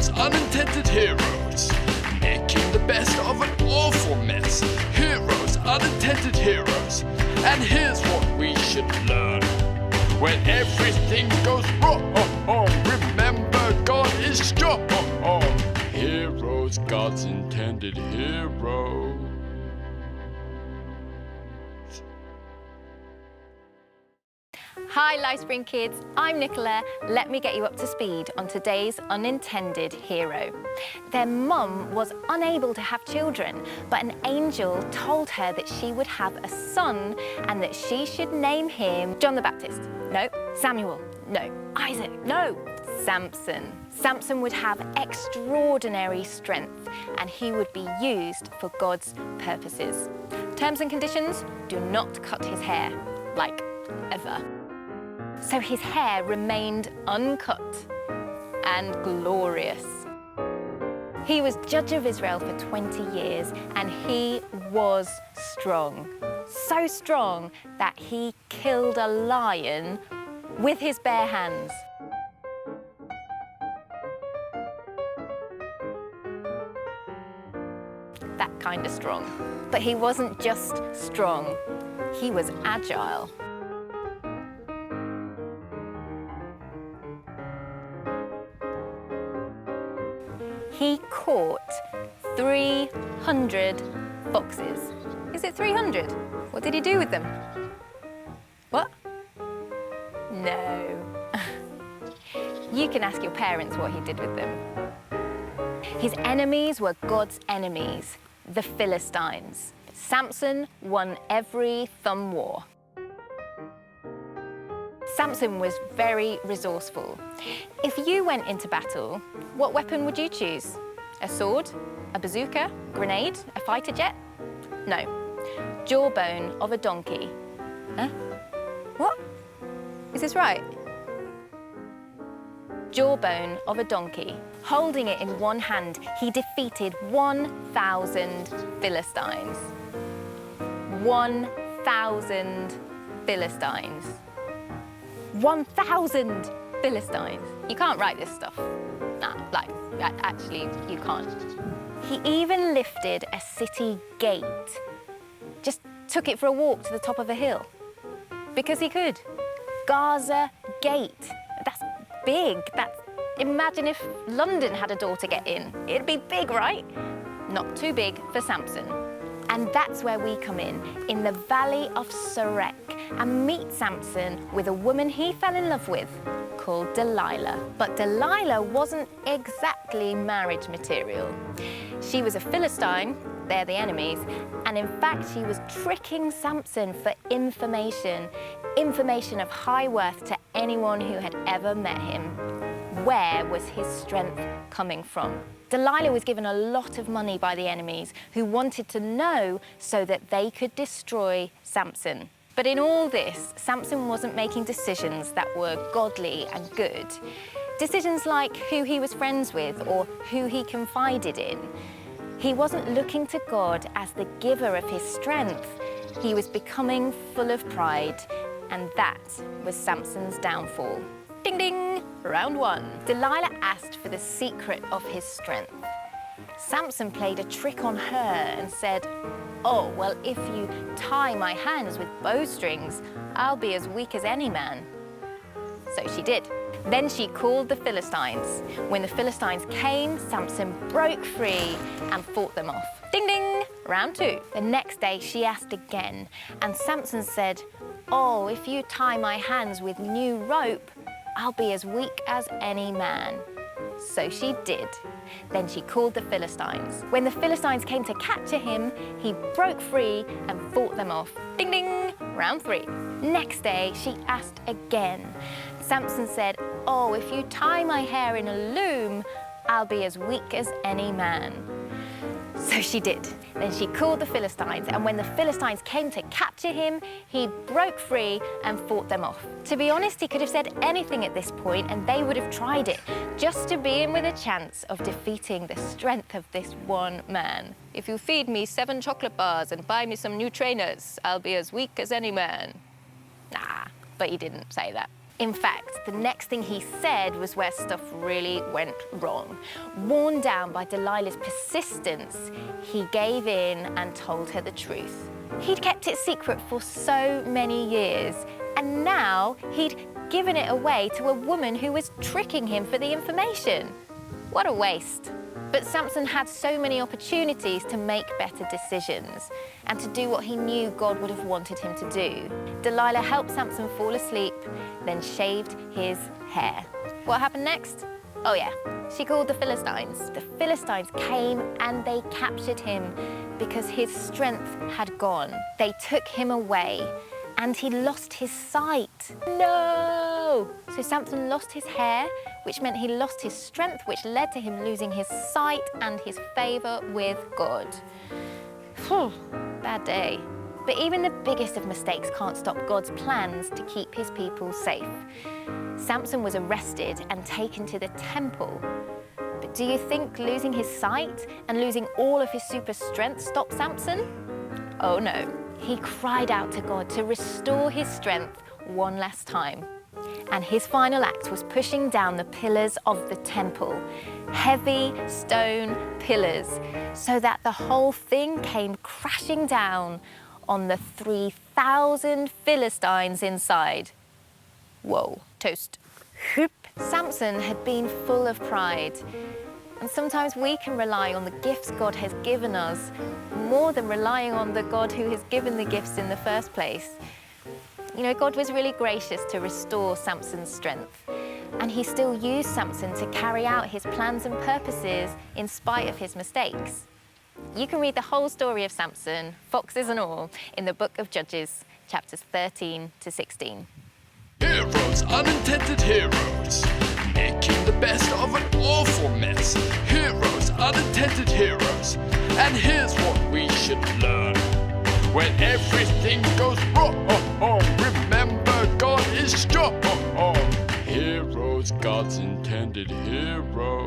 Heroes, Unintended Heroes, making the best of an awful mess. Heroes, Unintended Heroes, and here's what we should learn. When everything goes wrong, remember God is strong. Heroes, God's intended heroes. Hi Lifespring kids, I'm Nicola. Let me get you up to speed on today's unintended hero. Their mum was unable to have children, but an angel told her that she would have a son and that she should name him John the Baptist. No. Samuel. No. Isaac. No. Samson. Samson would have extraordinary strength and he would be used for God's purposes. Terms and conditions: do not cut his hair, like ever. So his hair remained uncut and glorious. He was judge of Israel for 20 years and he was strong. So strong that he killed a lion with his bare hands. That kind of strong. But he wasn't just strong, he was agile. He caught 300 foxes. Is it 300? What did he do with them? What? No. You can ask your parents what he did with them. His enemies were God's enemies, the Philistines. Samson won every thumb war. Samson was very resourceful. If you went into battle, what weapon would you choose? A sword? A bazooka? Grenade? A fighter jet? No. Jawbone of a donkey. Huh? What? Is this right? Jawbone of a donkey. Holding it in one hand, he defeated 1,000 Philistines. 1,000 Philistines. 1,000 Philistines. You can't write this stuff. Nah, actually, you can't. He even lifted a city gate. Just took it for a walk to the top of a hill. Because he could. Gaza Gate. That's big. Imagine if London had a door to get in. It'd be big, right? Not too big for Samson. And that's where we come in the Valley of Sorek, and meet Samson with a woman he fell in love with called Delilah. But Delilah wasn't exactly marriage material. She was a Philistine, they're the enemies, and in fact she was tricking Samson for information of high worth to anyone who had ever met him. Where was his strength coming from? Delilah was given a lot of money by the enemies who wanted to know so that they could destroy Samson. But in all this, Samson wasn't making decisions that were godly and good. Decisions like who he was friends with or who he confided in. He wasn't looking to God as the giver of his strength. He was becoming full of pride, and that was Samson's downfall. Ding ding, round one. Delilah asked for the secret of his strength. Samson played a trick on her and said, "Oh, well, if you tie my hands with bowstrings, I'll be as weak as any man." So she did. Then she called the Philistines. When the Philistines came, Samson broke free and fought them off. Ding ding, round two. The next day she asked again, and Samson said, "Oh, if you tie my hands with new rope, I'll be as weak as any man." So she did. Then she called the Philistines. When the Philistines came to capture him, he broke free and fought them off. Ding ding, round three. Next day, she asked again. Samson said, "Oh, if you tie my hair in a loom, I'll be as weak as any man." So she did. Then she called the Philistines, and when the Philistines came to capture him, he broke free and fought them off. To be honest, he could have said anything at this point, and they would have tried it, just to be in with a chance of defeating the strength of this one man. "If you feed me 7 chocolate bars and buy me some new trainers, I'll be as weak as any man." Nah, but he didn't say that. In fact, the next thing he said was where stuff really went wrong. Worn down by Delilah's persistence, he gave in and told her the truth. He'd kept it secret for so many years, and now he'd given it away to a woman who was tricking him for the information. What a waste. But Samson had so many opportunities to make better decisions and to do what he knew God would have wanted him to do. Delilah helped Samson fall asleep, then shaved his hair. What happened next? Oh yeah, she called the Philistines. The Philistines came and they captured him because his strength had gone. They took him away and he lost his sight. No! So Samson lost his hair, which meant he lost his strength, which led to him losing his sight and his favor with God. Phew, bad day. But even the biggest of mistakes can't stop God's plans to keep his people safe. Samson was arrested and taken to the temple. But do you think losing his sight and losing all of his super strength stopped Samson? Oh no. He cried out to God to restore his strength one last time. And his final act was pushing down the pillars of the temple, heavy stone pillars, so that the whole thing came crashing down on the 3,000 Philistines inside. Whoa, toast. Whoop. Samson had been full of pride. And sometimes we can rely on the gifts God has given us more than relying on the God who has given the gifts in the first place. You know, God was really gracious to restore Samson's strength, and he still used Samson to carry out his plans and purposes in spite of his mistakes. You can read the whole story of Samson, foxes and all, in the book of Judges, chapters 13 to 16. Heroes, unintended heroes, making the best of an awful mess. Heroes, unintended heroes, and here's what we should learn. When everything goes wrong, remember God is strong. Heroes, God's intended heroes.